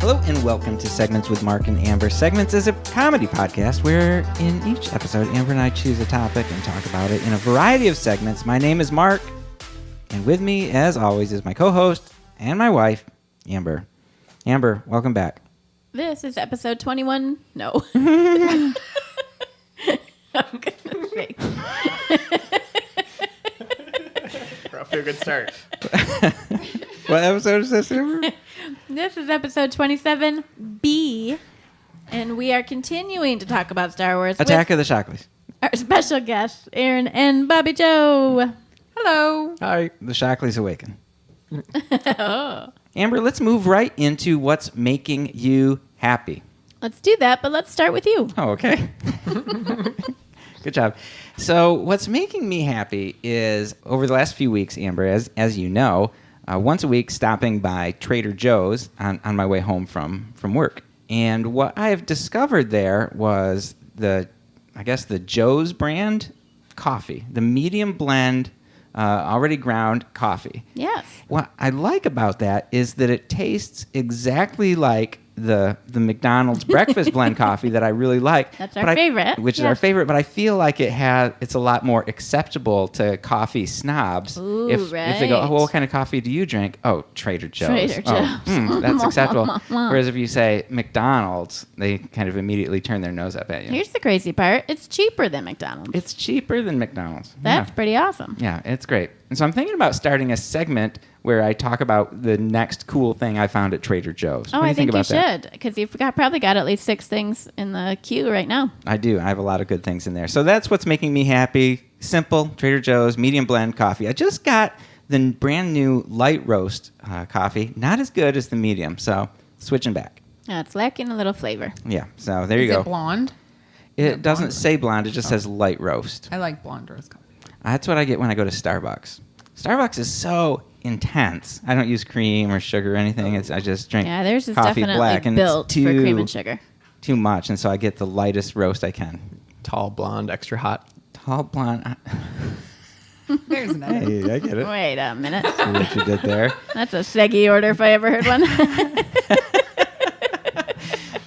Hello and welcome to Segments with Mark and Amber. Segments is a comedy podcast where in each episode, Amber and I choose a topic and talk about it in a variety of segments. My name is Mark, and with me, as always, is my co-host and my wife, Amber. Amber, welcome back. This is episode 21. No. I'm gonna fake. We're off to a good start. What episode is this, Amber? This is episode 27B, and we are continuing to talk about Star Wars Attack with of the Shockleys. our special guests, Aaron and Bobbie Jo. Hello. Hi. The Shockleys awaken. Oh. Amber, let's move right into what's making you happy. Let's do that, but let's start with you. Oh, okay. Good job. So what's making me happy is over the last few weeks, Amber, as you know, once a week stopping by Trader Joe's on my way home from work. And what I have discovered there was the Joe's brand coffee, the medium blend, already ground coffee. Yes. What I like about that is that it tastes exactly like the McDonald's breakfast blend coffee that I really like. That's our favorite. Which is our favorite, but I feel like it's a lot more acceptable to coffee snobs. Ooh, if they go, oh, well, what kind of coffee do you drink? Oh, Trader Joe's. Trader Joe's. Oh, that's acceptable. Whereas if you say McDonald's, they kind of immediately turn their nose up at you. Here's the crazy part. It's cheaper than McDonald's. It's cheaper than McDonald's. That's pretty awesome. Yeah, it's great. And so I'm thinking about starting a segment where I talk about the next cool thing I found at Trader Joe's. Oh, What do I think about you that? should, because you've probably got at least 6 things in the queue right now. I do. I have a lot of good things in there. So that's what's making me happy. Simple, Trader Joe's, medium blend coffee. I just got the brand new light roast coffee. Not as good as the medium, so switching back. It's lacking a little flavor. Yeah, so there you Is go. it blonde? It doesn't say blonde. It just says light roast. I like blonde roast coffee. That's what I get when I go to Starbucks. Starbucks is so intense. I don't use cream or sugar or anything. I just drink Yeah, theirs is coffee definitely black, and built it's for cream and sugar. too much, and so I get the lightest roast I can. Tall, blonde, extra hot. Tall blonde. There's another. Hey, I get it. Wait a minute. See what you did there. That's a seggy order if I ever heard one.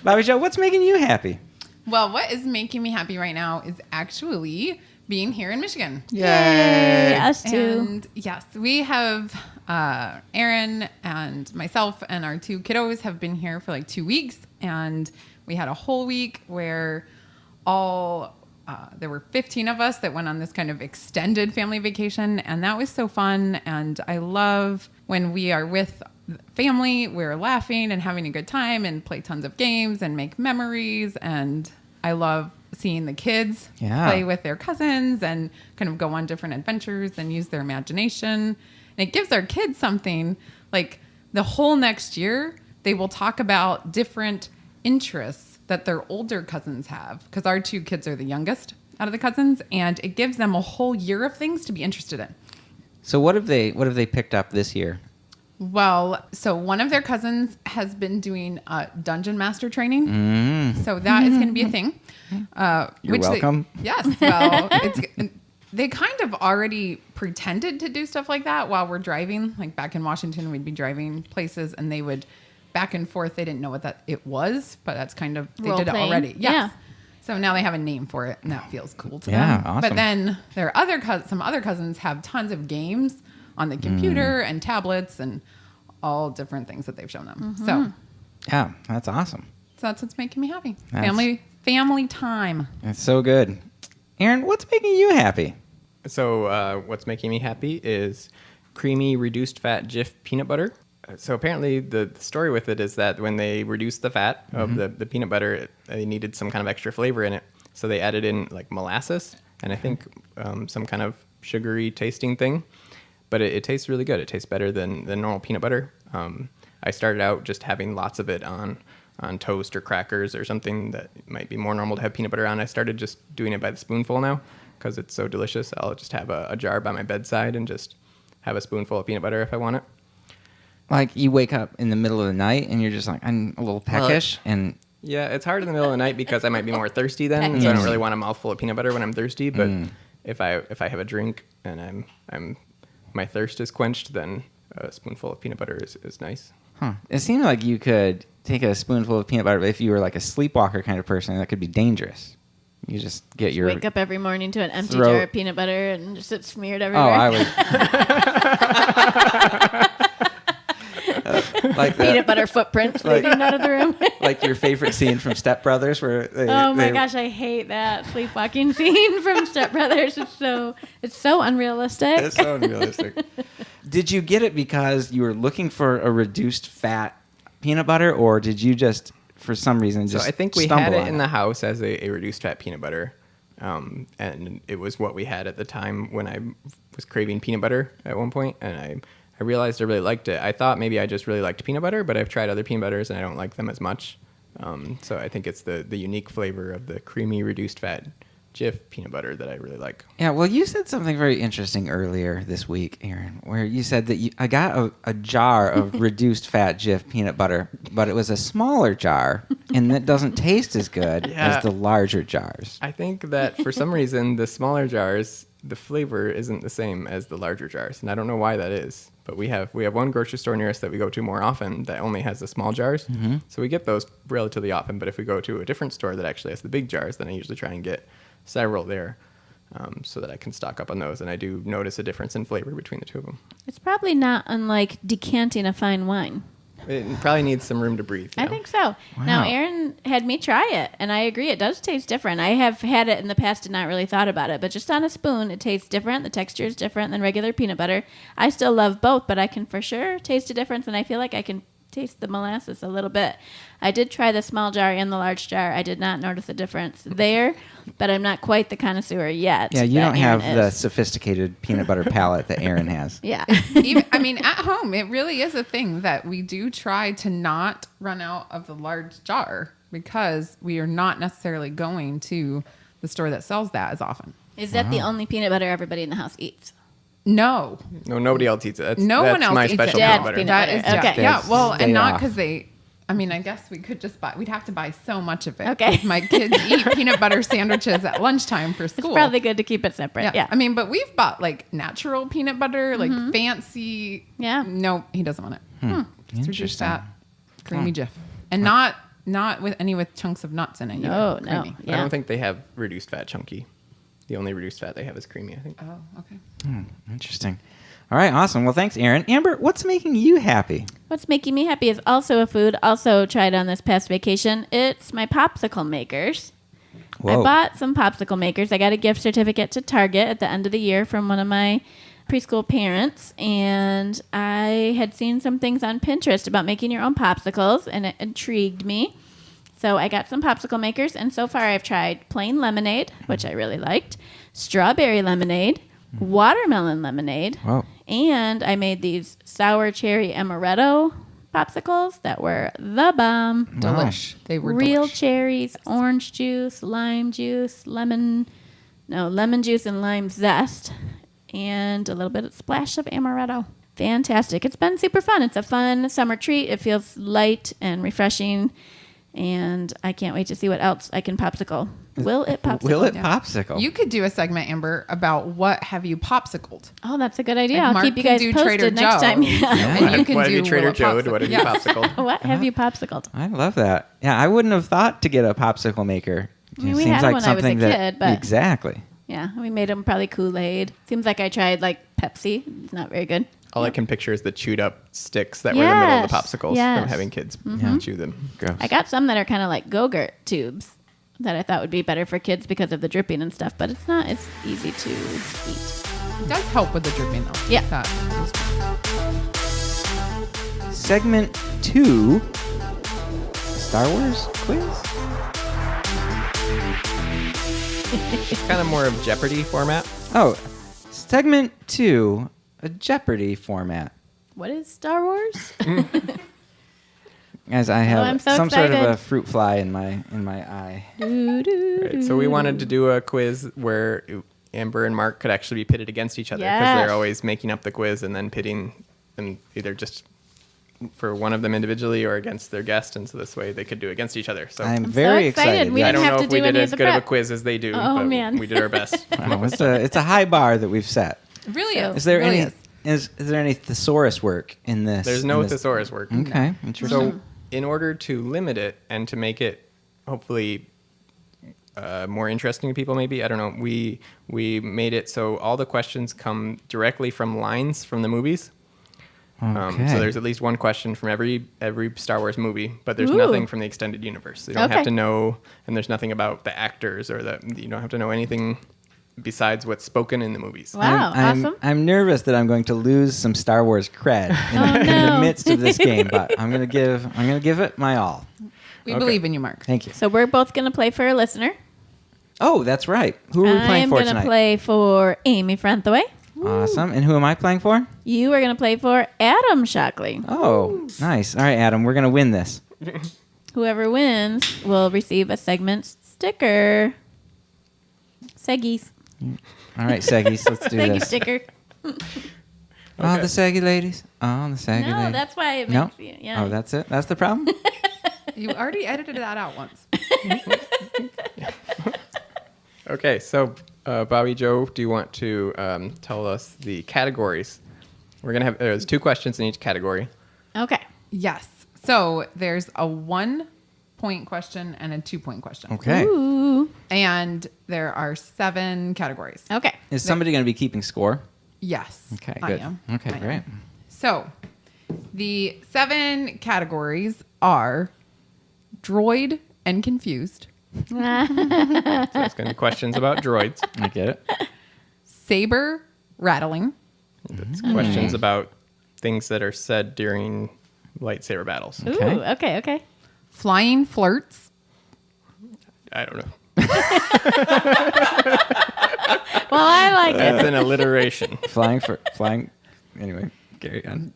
Bobbie Jo, what's making you happy? Well, what is making me happy right now is actually being here in Michigan. Yay, us too. And yes, we have Aaron and myself and our 2 kiddos have been here for like 2 weeks. And we had a whole week where there were 15 of us that went on this kind of extended family vacation. And that was so fun. And I love when we are with family, we're laughing and having a good time and play tons of games and make memories. And I love seeing the kids play with their cousins and kind of go on different adventures and use their imagination. And it gives our kids something like the whole next year, they will talk about different interests that their older cousins have, because our 2 kids are the youngest out of the cousins, and it gives them a whole year of things to be interested in. So what have they picked up this year? Well, so one of their cousins has been doing dungeon master training. So that is going to be a thing. You're welcome. Yes. Well, they kind of already pretended to do stuff like that while we're driving. Like back in Washington, we'd be driving places and they would back and forth. They didn't know what it was, but that's kind of, they did it already. Yes. Yeah. So now they have a name for it and that feels cool to Yeah, them. awesome. But then their some other cousins have tons of games on the computer and tablets and all different things that they've shown them. So Yeah, that's awesome. that's what's making me happy. Family time. That's so good. Aaron, what's making you happy? So what's making me happy is creamy, reduced fat Jif peanut butter. So apparently the story with it is that when they reduced the fat of the peanut butter, they needed some kind of extra flavor in it. So they added in like molasses and I think some kind of sugary tasting thing. But it tastes really good. It tastes better than normal peanut butter. I started out just having lots of it on toast or crackers or something that might be more normal to have peanut butter on. I started just doing it by the spoonful now because it's so delicious. I'll just have a jar by my bedside and just have a spoonful of peanut butter if I want it. Like you wake up in the middle of the night and you're just like, I'm a little peckish. Yeah, it's hard in the middle of the night because I might be more thirsty then, and so I don't really want a mouthful of peanut butter when I'm thirsty. But if I have a drink and I'm my thirst is quenched, then a spoonful of peanut butter is nice. Huh. It seemed like you could take a spoonful of peanut butter, but if you were like a sleepwalker kind of person, that could be dangerous. You just get your Wake up every morning to an empty throat. jar of peanut butter and just it's smeared Oh, everywhere. I would. Like Peanut butter footprints Like- leading out of the room. like your favorite scene from Step Brothers, where they, Oh my they- gosh, I hate that sleepwalking scene from Step Brothers. It's so unrealistic. It's so unrealistic. Did you get it because you were looking for a reduced fat peanut butter, or did you just, for some reason, So just I think we stumble had it on in the house as a reduced fat peanut butter. And it was what we had at the time when I was craving peanut butter at one point, and I realized I really liked it. I thought maybe I just really liked peanut butter, but I've tried other peanut butters and I don't like them as much. So I think it's the unique flavor of the creamy reduced fat Jif peanut butter that I really like. Yeah, well, you said something very interesting earlier this week, Aaron, where you said that I got a jar of reduced fat Jif peanut butter, but it was a smaller jar, and that doesn't taste as good Yeah. as the larger jars. I think that for some reason the smaller jars, the flavor isn't the same as the larger jars, and I don't know why that is. But we have one grocery store near us that we go to more often that only has the small jars, so we get those relatively often. But if we go to a different store that actually has the big jars, then I usually try and get several there, so that I can stock up on those. And I do notice a difference in flavor between the two of them. It's probably not unlike decanting a fine wine. It probably needs some room to breathe. I think so. Now, Aaron had me try it, and I agree. It does taste different. I have had it in the past and not really thought about it, but just on a spoon, it tastes different. The texture is different than regular peanut butter. I still love both, but I can for sure taste a difference, and I feel like I can taste the molasses a little bit. I did try the small jar and the large jar. I did not notice a difference there, but I'm not quite the connoisseur yet. Yeah, you that don't have Aaron the is. sophisticated peanut butter palate that Aaron has. Yeah. I mean, at home, it really is a thing that we do try to not run out of the large jar because we are not necessarily going to the store that sells that as often. Is that the only peanut butter everybody in the house eats? No, No, nobody else eats it. That's, no that's one else my eats special it. Dad's peanut butter. peanut That butter. is Okay. yeah. Well, Stay and not off. because I mean, I guess we could just buy. We'd have to buy so much of it. Okay. 'cause my kids eat peanut butter sandwiches at lunchtime for It's school. probably good to keep it separate. Yeah. I mean, but we've bought like natural peanut butter, like fancy. Yeah. No, he doesn't want it. It's reduced Interesting. fat, creamy Jif, and not with chunks of nuts in it. No, either. no. Creamy. I Yeah. don't think they have reduced fat chunky. The only reduced fat they have is creamy, I think. Oh, okay. Interesting. All right, awesome. Well, thanks, Aaron. Amber, what's making you happy? What's making me happy is also a food, also tried on this past vacation. It's my popsicle makers. Whoa. I bought some popsicle makers. I got a gift certificate to Target at the end of the year from one of my preschool parents, and I had seen some things on Pinterest about making your own popsicles, and it intrigued me. So I got some popsicle makers, and so far I've tried plain lemonade, which I really liked, strawberry lemonade, watermelon lemonade, Whoa. and I made these sour cherry amaretto popsicles that were the bomb. Delish. They were Real delish. cherries, orange juice, lime juice, lemon juice and lime zest, and a little bit of splash of amaretto. Fantastic. It's been super fun. It's a fun summer treat. It feels light and refreshing, and I can't wait to see what else I can popsicle. Will it popsicle? Will it Yeah. popsicle? You could do a segment, Amber, about what have you popsicled. Oh, that's a good idea. Like I'll Mark keep you can guys do posted Trader next Joe's. time. Yeah. And you can what have do you Trader Will It Joe'd? What have you Yes. popsicled? What have you popsicled? I love that. Yeah, I wouldn't have thought to get a popsicle maker. I mean, It we seems had like one when I was a something that kid, but- exactly. Yeah, we made them probably Kool-Aid. Seems like I tried like Pepsi. It's not very good. All I can picture is the chewed up sticks that were in the middle of the Yes, popsicles yes. from having kids chew them. Gross. I got some that are kind of like Go-Gurt tubes that I thought would be better for kids because of the dripping and stuff, but it's not as easy to eat. It does help with the dripping, though. Yeah. That is true. Segment 2, Star Wars quiz. Kind of more of Jeopardy format. Oh, segment 2, a Jeopardy format. What is Star Wars? Guys, I have I'm so some sort of excited. a fruit fly in my eye. Right, so we wanted to do a quiz where Amber and Mark could actually be pitted against each other because Yes. they're always making up the quiz and then pitting them either just for one of them individually or against their guest, and so this way they could do against each other. So I'm so very excited. excited. We I didn't don't have know to if we do did any of as the good of a prep. quiz as they do, Oh, but man. we did our best. Wow, it's a high bar that we've set. It really So- is. Is there It really any is. is there any thesaurus work in this? There's no thesaurus work. Okay, interesting. So, in order to limit it and to make it hopefully more interesting to people, maybe, I don't know, we made it so all the questions come directly from lines from the movies. Okay. So there's at least one question from every Star Wars movie, but there's Ooh. nothing from the extended universe. So you don't have Okay. to know, and there's nothing about the actors or you don't have to know anything besides what's spoken in the movies. Wow, awesome. I'm nervous that I'm going to lose some Star Wars cred in the no. midst of this game, but I'm gonna give it my all. We Okay. believe in you, Mark. Thank you. So we're both going to play for a listener. Oh, that's right. Who are we playing I'm for going to tonight? play for Amy Franthaway. Awesome. And who am I playing for? You are going to play for Adam Shockley. Oh, nice. All right, Adam, we're gonna win this. Whoever wins will receive a segment sticker. Seggies. All right, Seggies, let's do Seggy this. sticker. All the Saggy ladies. All the Saggy No, ladies. that's why it No? makes you. Yeah. Oh, that's it? That's the problem? You already edited that out once. Okay, so Bobbie Jo, do you want to tell us the categories? We're gonna have there's 2 questions in each category. Okay. Yes. So there's a 1-point question and a 2-point question. Okay. Ooh. And there are 7 categories. Okay. Is somebody going to be keeping score? Yes. Okay, I good. am. Okay, I great. am. So the 7 categories are droid and confused, So it's gonna be questions about droids. I get it. saber rattling, It's questions about things that are said during lightsaber battles. Ooh, Okay. okay. flying flirts, I don't know. Well, I like it. That's an alliteration. Flying. Anyway, carry on.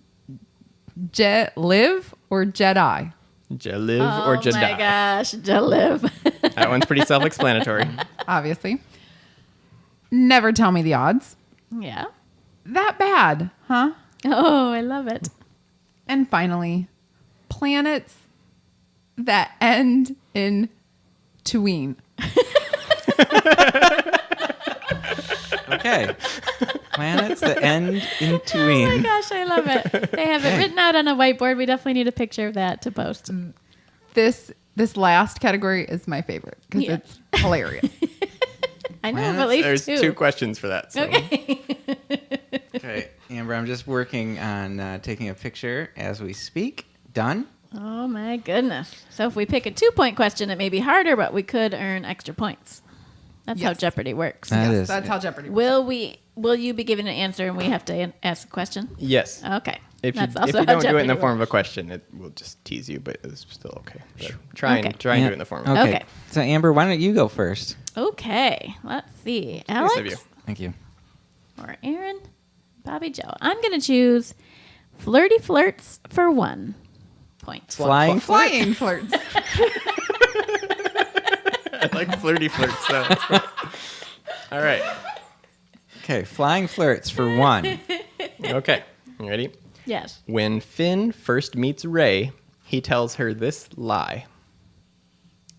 live or Jedi. Live or Oh Jedi. my gosh, Jaliv. That one's pretty self-explanatory. Obviously. Never tell me the odds. Yeah. That bad, huh? Oh, I love it. And finally, planets that end in tween. Okay. Planets that end in Oh my tween. gosh, I love it. They have it written out on a whiteboard. We definitely need a picture of that to post. This last category is my favorite because Yeah. it's hilarious. I know of at least There's 2. 2 questions for that. So. Okay. Okay, Amber, I'm just working on taking a picture as we speak. Done? Oh my goodness. So if we pick a 2-point question, it may be harder, but we could earn extra points. That's how Yes. Jeopardy works. That Yes, is- that's how Jeopardy works. Will you be given an answer and we have to ask a question? Yes. Okay. If you, That's if also you how don't do it in the Jeopardy form of a works. question, it will just tease you, but it's still okay. But try and Okay. do it in the form of a Okay. Okay. So, Amber, why don't you go first? Okay. Let's see. Nice of you. Alex Thank you. or Aaron? Bobbie Jo. I'm going to choose flirty flirts for 1 point. Flying Flying flirts. I like flirty flirts. So that's cool. All right. Okay, flying flirts for 1. Okay. You ready? Yes. When Finn first meets Rey, he tells her this lie.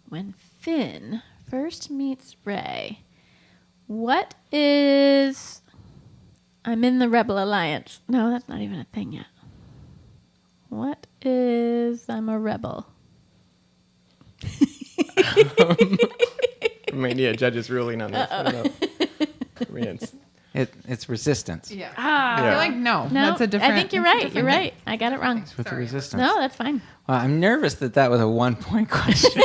When Finn first meets Rey, what is... I'm in the Rebel Alliance. No, that's not even a thing yet. What is... I'm a rebel? We might need a judge's ruling on this. I don't know. I mean, It's resistance. Yeah. Ah. I feel like no. No, That's a different. I think you're that's a right. You're different right. I got it wrong. It's with the Sorry. resistance. No, that's fine. Well, I'm nervous that was a 1-point question.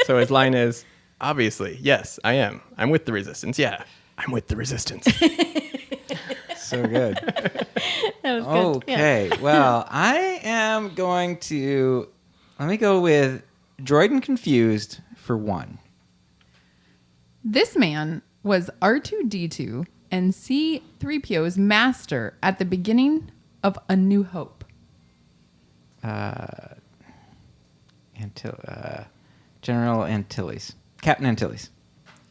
so his line is, obviously, yes, I am. I'm with the resistance. Yeah, I'm with the resistance. So good. That was good. Yeah. Okay. Well, I am going to let me go with Droid and Confused for 1. This man was R2D2 and C3PO's master at the beginning of A New Hope. General Antilles. Captain Antilles.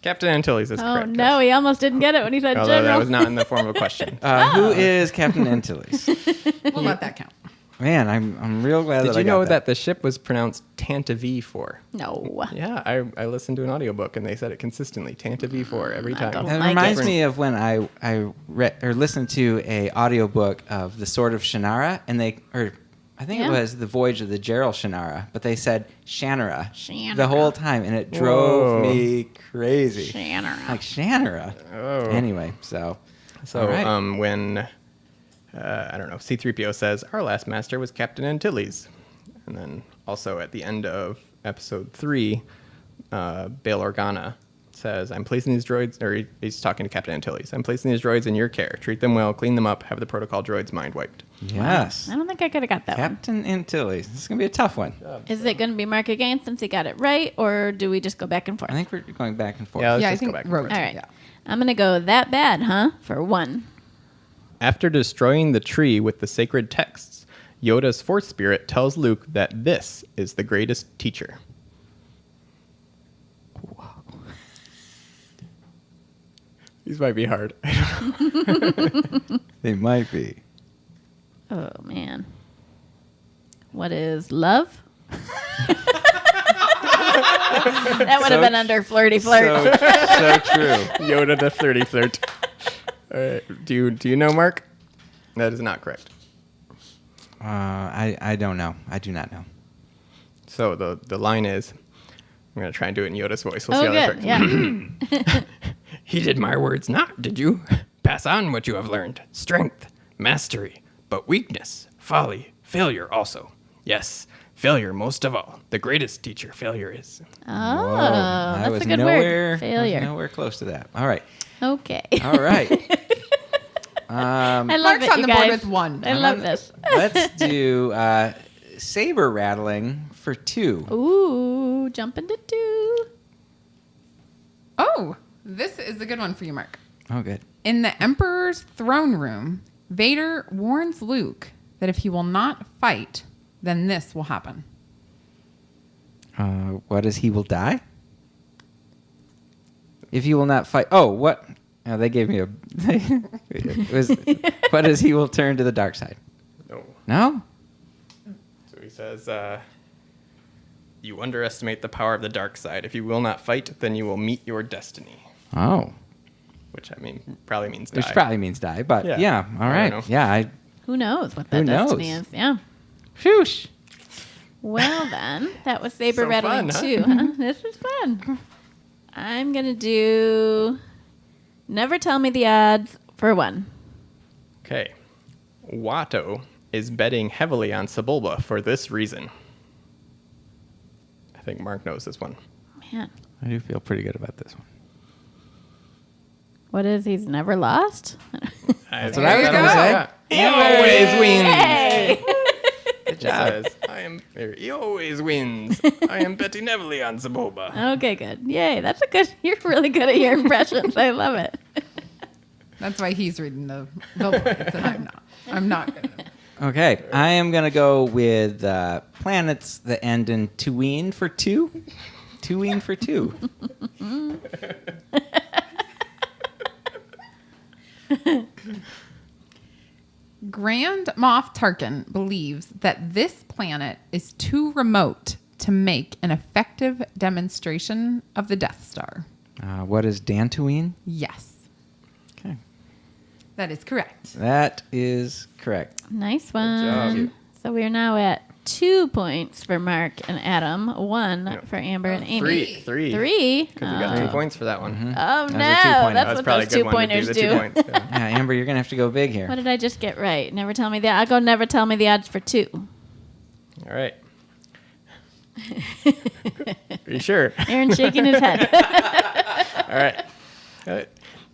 Captain Antilles is Oh, correct. no. He almost didn't get it when he said Although that general. was not in the form of a question. Who is Captain Antilles? We'll let that count. Man, I'm real glad Did that I you got know that. that the ship was pronounced Tantive 4? No. Yeah, I listened to an audiobook and they said it consistently, Tantive 4 every I time. don't That like reminds it. me of when I read or listened to a audiobook of The Sword of Shannara, and I think it Yeah. was The Voyage of the Gerald Shannara, but they said Shannara Shannara. the whole time, and it drove Whoa. me crazy. Shannara. Like Shannara. Oh. Anyway, so So all right. when I don't know, C-3PO says our last master was Captain Antilles, and then also at the end of episode 3, Bail Organa says, "I'm placing these droids," or he's talking to Captain Antilles. "I'm placing these droids in your care. Treat them well, clean them up, have the protocol droids mind wiped." Yes. I don't think I could have got that one. Captain Antilles. This is going to be a tough one. Is it going to be Mark again since he got it right, or do we just go back and forth? I think we're going back and forth. Yeah, let's Yeah, I just go think back and road. forth. All right. Yeah. I'm going to go that bad, huh? For 1. After destroying the tree with the sacred texts, Yoda's Force Spirit tells Luke that this is the greatest teacher. These might be hard. They might be. Oh, man. What is love? That would have been under flirty flirt. So true. Yoda the flirty flirt. All right. Do you know, Mark? That is not correct. I don't know. I do not know. So the line is, I'm going to try and do it in Yoda's voice. We'll Oh, see how that good. works. Yeah. Heeded my words not, did you? Pass on what you have learned. Strength, mastery, but weakness, folly, failure also. Yes, failure most of all. The greatest teacher failure is. Oh, I that's was a good nowhere, word. Failure. I was nowhere close to that. All right. Okay. All right. I love Mark's it, on you the board guys. with 1. I love this. Let's do saber rattling for 2. Ooh, jump into 2. Oh, this is a good one for you, Mark. Oh, good. In the Emperor's throne room, Vader warns Luke that if he will not fight, then this will happen. What is he will die? If he will not fight. Oh, what? Oh, they gave me a. It was. What is he will turn to the dark side? No. No. So he says, you underestimate the power of the dark side. If you will not fight, then you will meet your destiny. Oh, Which, I mean, probably means die. which probably means die, but Yeah. yeah. All I right. don't know. Yeah. Who knows what Who that destiny knows? is? Yeah. Whoosh. Well, then, that was saber So rattling fun, huh? too, huh? This is fun. I'm going to do never tell me the odds for 1. Okay. Watto is betting heavily on Sebulba for this reason. I think Mark knows this one. Man. I do feel pretty good about this one. What is he's never lost? That's what I was gonna say. He always wins. Hey! Good He job. says, he always wins. I am betting heavily on Sebulba. Okay, good. Yay, that's a good. You're really good at your impressions. I love it. That's why he's reading the voice, and I'm not. I'm not going to. Okay, I am gonna go with planets that end in Tuween for 2. Tuween for 2. Grand Moff Tarkin believes that this planet is too remote to make an effective demonstration of the Death Star. What is Dantooine? Yes, Okay, that is correct. that is correct. Nice job. one. So we are now at 2 points for Mark and Adam, 1 for Amber and Amy. 3. 3? Because you got 2 points for that one. Oh, no. That was a 2-pointer. That That's was what probably those a good one to 2-pointers do. The do. 2 points. Yeah. Yeah, Amber, you're gonna have to go big here. What did I just get right? Never tell me that. I'll go never tell me the odds for 2. All right. Are you sure? Aaron's shaking his head. All right.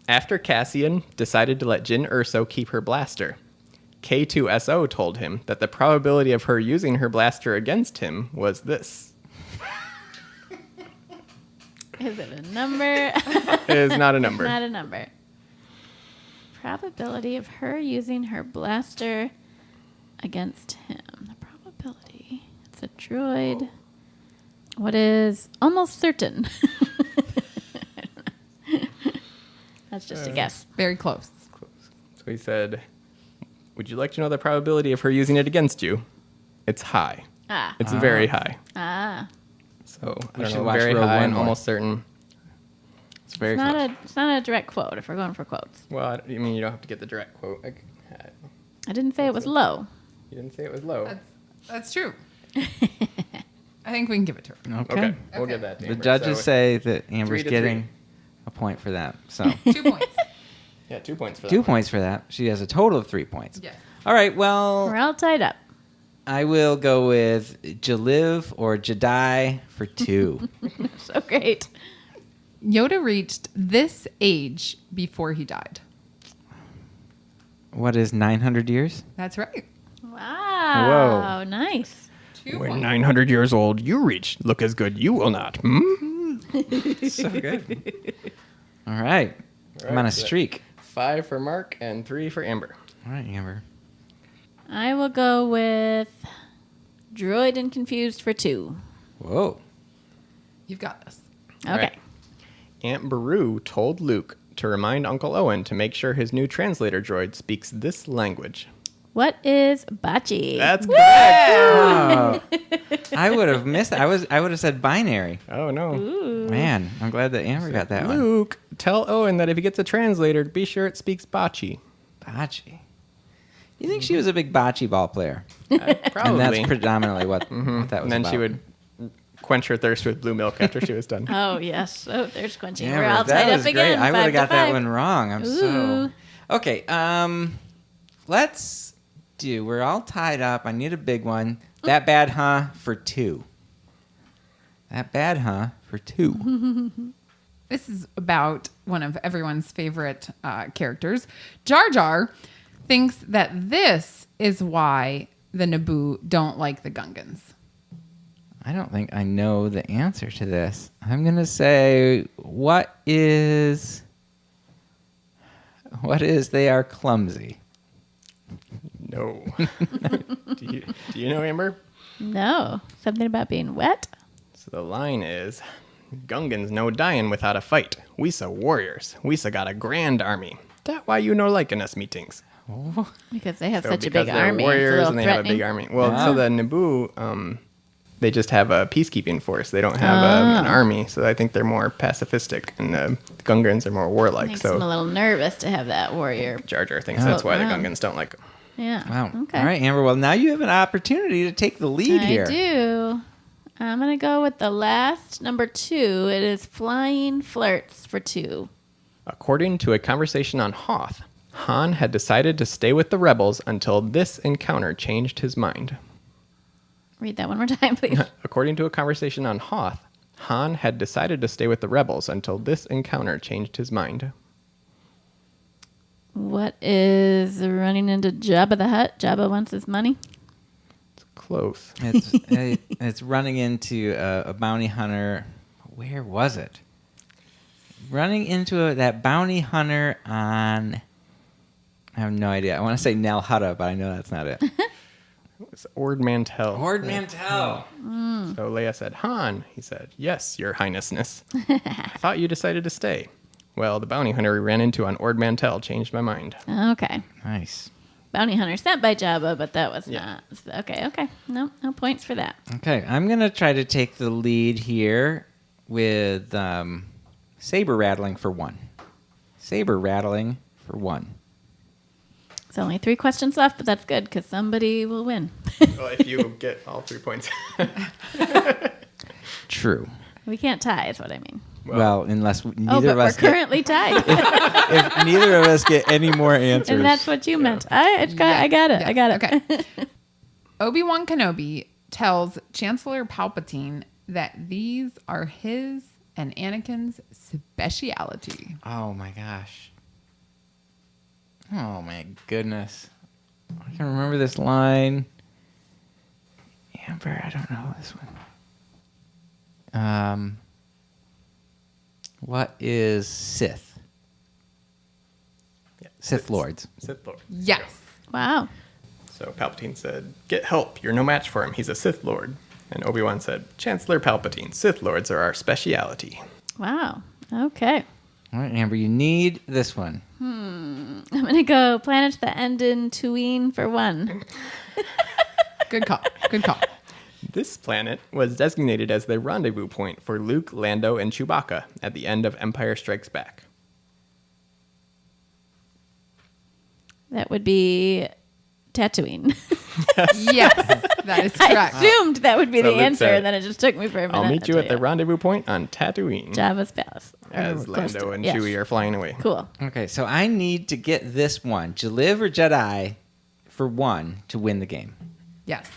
After Cassian decided to let Jyn Erso keep her blaster, K2SO told him that the probability of her using her blaster against him was this. Is it a number? It is not a number. Not a number. Probability of her using her blaster against him. The probability. It's a droid. What is almost certain? That's just a guess. Very close. So he said, would you like to know the probability of her using it against you? It's high. Ah. It's very high. Ah. So I We don't should know, watch very Rogue high One and more. almost certain. It's very It's close. not a direct quote if we're going for quotes. Well, I mean, you don't have to get the direct quote. I didn't say it was low. You didn't say it was low. That's true. I think we can give it to her. Okay. We'll give that to The Amber. judges So, say that Amber's 3-3. getting a point for that. So 2 points. Yeah, 2 points for that. 2 one. points for that. She has a total of 3 points. Yes. All right. Well, We're all tied up. I will go with Jaliv or Jedi for 2. So great. Yoda reached this age before he died. What is 900 years? That's right. Wow. Nice. 2 When points. 900 years old you reach, look as good you will not. Hmm? So good. All right. I'm on a so streak. 5 for Mark and 3 for Amber. All right, Amber. I will go with Droid and Confused for 2. Whoa. You've got this. Okay. All right. Aunt Beru told Luke to remind Uncle Owen to make sure his new translator droid speaks this language. What is Bachi? That's correct. Oh, I would have missed. I would have said binary. Oh, no. Ooh. Man, I'm glad that Amber got that one. Luke, tell Owen that if he gets a translator, be sure it speaks Bocce. Bocce. You think she was a big bocce ball player? Probably. And that's predominantly what that was and then about. she would quench her thirst with blue milk after she was done. Oh, yes. Oh, there's quenching. We're Amber, all that tied was up great. again. I would have 5 to got that 5. one wrong. I'm Ooh. so... Okay, let's do... We're all tied up. I need a big one. That bad, huh? For 2. That bad, huh? For 2. This is about one of everyone's favorite characters. Jar Jar thinks that this is why the Naboo don't like the Gungans. I don't think I know the answer to this. I'm going to say, what is they are clumsy? No. do you know, Amber? No. Something about being wet? So the line is, Gungans no dying without a fight. We'sa warriors. We'sa got a grand army. That why you no liking us meetings. Because they have So such a because big they're army. It's a warriors little and they have a big threatening. army. Well, so the Naboo, they just have a peacekeeping force. They don't have an army, so I think they're more pacifistic, and the Gungans are more warlike. Makes So them a little nervous to have that warrior. Jar Jar thinks that's why the wow. Gungans don't like him. Yeah. Wow. Okay. All right, Amber. Well, now you have an opportunity to take the lead here. I do. I'm going to go with the last number 2. It is Flying Flirts for 2. According to a conversation on Hoth, Han had decided to stay with the rebels until this encounter changed his mind. Read that one more time, please. According to a conversation on Hoth, Han had decided to stay with the rebels until this encounter changed his mind. What is running into Jabba the Hutt? Jabba wants his money. Close. It's running into a bounty hunter. Where was it? Running into that bounty hunter on... I have no idea. I want to say Nal Hutta, but I know that's not it. It's Ord Mantell. Ord Mantell. So Leia said, Han. He said, yes, your highnessness. I thought you decided to stay. Well, the bounty hunter we ran into on Ord Mantell changed my mind. Okay. Nice. Bounty hunter sent by Jabba, but that was not. Okay. No points for that. Okay, I'm going to try to take the lead here with saber rattling for 1. Saber rattling for 1. It's only 3 questions left, but that's good because somebody will win. Well, if you get all 3 points. True. We can't tie, is what I mean. Well, unless neither But of us we're currently tied. if neither of us get any more answers. And that's what you meant. I got it. Yes. I got it. Okay. Obi-Wan Kenobi tells Chancellor Palpatine that these are his and Anakin's speciality. Oh my gosh. Oh my goodness. I can remember this line. Amber, I don't know this one. What is Sith? Yeah, Sith Lords. Sith Lord. Yes. Wow. So Palpatine said, get help. You're no match for him. He's a Sith Lord. And Obi-Wan said, Chancellor Palpatine, Sith Lords are our speciality. Wow. Okay. All right, Amber, you need this one. I'm going to go Planets that End in Tatooine for 1. Good call. Good call. This planet was designated as the rendezvous point for Luke, Lando, and Chewbacca at the end of Empire Strikes Back. That would be Tatooine. Yes, that is correct. I assumed that would be So the Luke answer, said, and then it just took me for a minute. I'll meet you at the to rendezvous point on Tatooine. Jabba's palace. As Or close to Lando it. and Yes. Chewie are flying away. Cool. Okay, so I need to get this one, Jaliv or Jedi, for one to win the game. Yes.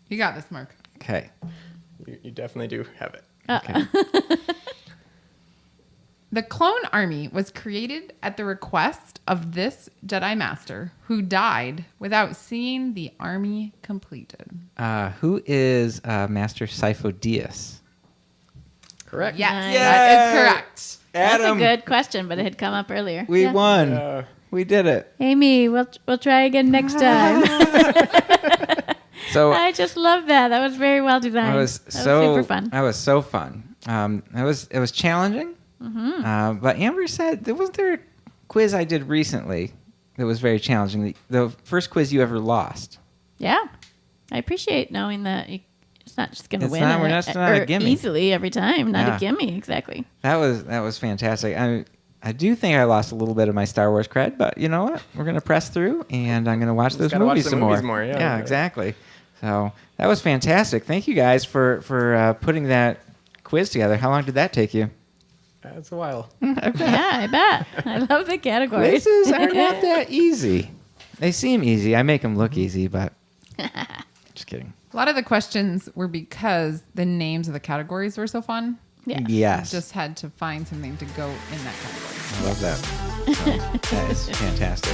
You got this, Mark. Okay. You definitely do have it. Okay. The clone army was created at the request of this Jedi Master who died without seeing the army completed. Who is Master Sifo-Dyas? Correct. Yes, Nice. that is correct. That's a Adam, good question, but it had come up earlier. we Yeah. won. We did it. Amy, we'll try again next time. So I just love that. That was very well designed. It was That so super fun. That was so fun. It was challenging. But Amber said wasn't there a quiz I did recently that was very challenging. The first quiz you ever lost. Yeah, I appreciate knowing that it's not just going to It's win not- we're not- it's not a gimme. easily every time. Not Yeah. a gimme, exactly. That was fantastic. I do think I lost a little bit of my Star Wars cred, but you know what? We're gonna press through, and I'm gonna watch those gotta watch movies the some movies more. more, yeah. Exactly. So that was fantastic. Thank you guys for putting that quiz together. How long did that take you? That's a while. Yeah, I bet. I love the categories. Quizzes are not that easy. They seem easy. I make them look easy, but just kidding. A lot of the questions were because the names of the categories were so fun. Yes. Yes. Just had to find something to go in that category. I love that. So, that is fantastic.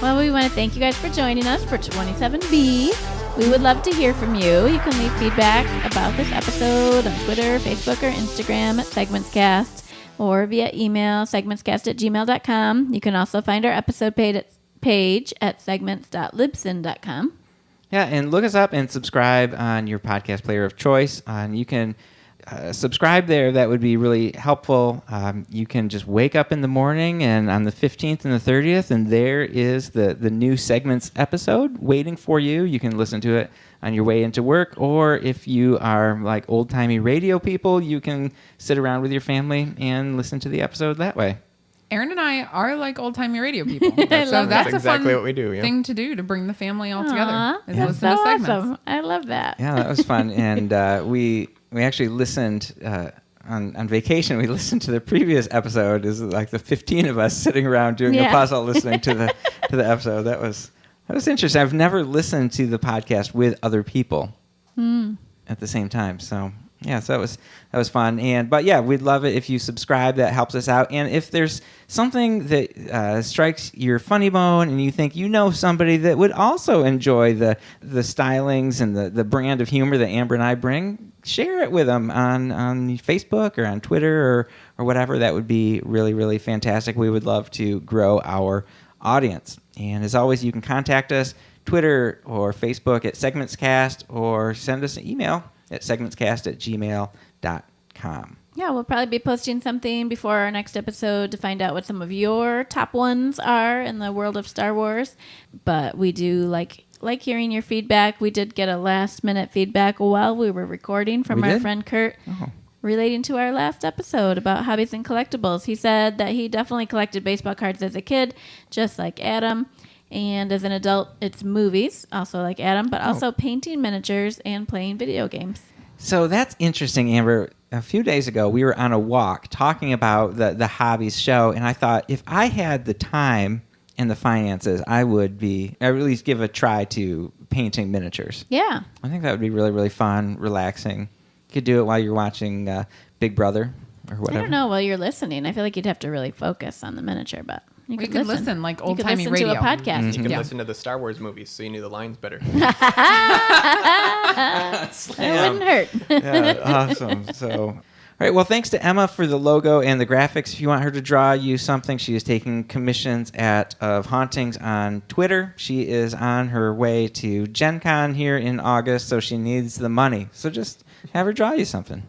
Well, we want to thank you guys for joining us for 27B. We would love to hear from you. You can leave feedback about this episode on Twitter, Facebook, or Instagram at SegmentsCast or via email, segmentscast@gmail.com. You can also find our episode page at segments.libsyn.com. Yeah, and look us up and subscribe on your podcast player of choice. You can subscribe there. That would be really helpful. You can just wake up in the morning and on the 15th and the 30th, and there is the new Segments episode waiting for you. You can listen to it on your way into work, or if you are like old-timey radio people, you can sit around with your family and listen to the episode that way. Aaron and I are like old-timey radio people. love so that's a exactly fun what we do, yeah. thing to do to bring the family all together. Aw, Is that's listen so to segments. awesome. I love that. Yeah, that was fun. And we actually listened on vacation. We listened to the previous episode. Is like the 15 of us sitting around doing a puzzle, listening to the episode. That was interesting. I've never listened to the podcast with other people at the same time. So yeah, so that was fun. But yeah, we'd love it if you subscribe. That helps us out. And if there's something that strikes your funny bone, and you think you know somebody that would also enjoy the stylings and the brand of humor that Amber and I bring, share it with them on Facebook or on Twitter or whatever. That would be really, really fantastic. We would love to grow our audience. And as always, you can contact us Twitter or Facebook at SegmentsCast, or send us an email at segmentscast@gmail.com. Yeah, we'll probably be posting something before our next episode to find out what some of your top ones are in the world of Star Wars. But we do like hearing your feedback. We did get a last-minute feedback while we were recording from our friend Kurt relating to our last episode about hobbies and collectibles. He said that he definitely collected baseball cards as a kid, just like Adam. And as an adult, it's movies, also like Adam, but also painting miniatures and playing video games. So that's interesting, Amber. A few days ago, we were on a walk talking about the hobbies show, and I thought if I had the time and the finances, I would at least give a try to painting miniatures. Yeah. I think that would be really, really fun, relaxing. You could do it while you're watching Big Brother or whatever. I don't know, while you're listening. I feel like you'd have to really focus on the miniature, but you We could could listen like You could old-timey listen radio. to a podcast. You could Yeah. listen to the Star Wars movies so you knew the lines better. That wouldn't hurt. Yeah, awesome. So, all right. Well, thanks to Emma for the logo and the graphics. If you want her to draw you something, she is taking commissions of Hauntings on Twitter. She is on her way to Gen Con here in August, so she needs the money. So just have her draw you something.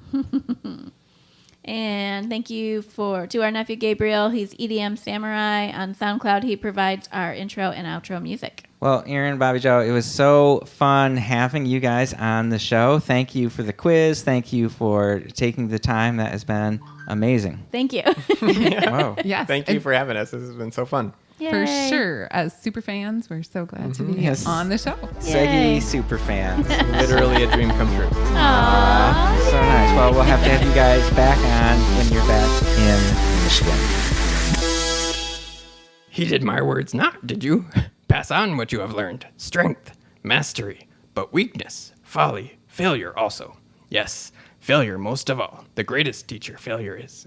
And thank you to our nephew Gabriel. He's EDM Samurai on SoundCloud. He provides our intro and outro music. Well, Aaron, Bobbie Jo, it was so fun having you guys on the show. Thank you for the quiz. Thank you for taking the time. That has been amazing. Thank you. Whoa. Yes. Thank you for having us. This has been so fun. For Yay. sure. As super fans, we're so glad to be Yes. on the show. Yay. Seggy super fans. Literally a dream come true. Aww. So nice. Well, we'll have to have you guys back on when you're back in Michigan. Heeded my words not, did you? Pass on what you have learned. Strength, mastery, but weakness, folly, failure also. Yes, failure most of all. The greatest teacher failure is.